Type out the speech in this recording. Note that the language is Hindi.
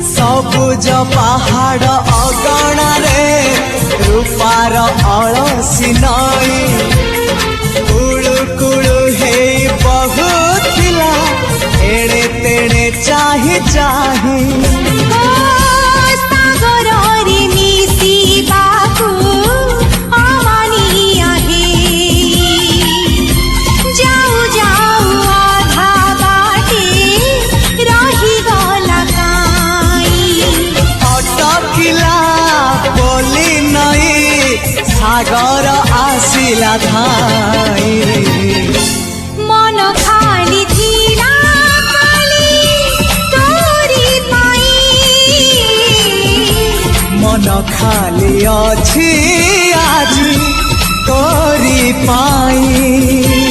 सबुज पहाड़ अगणारे रूपार अलसी नई कुळु कुळु हे बहुथिला एड़े तेड़े चाही चाही सागर आसिला धाई मन खाली थिला खाली तोरी पाई मन खाली अछि आज तोरी पाई।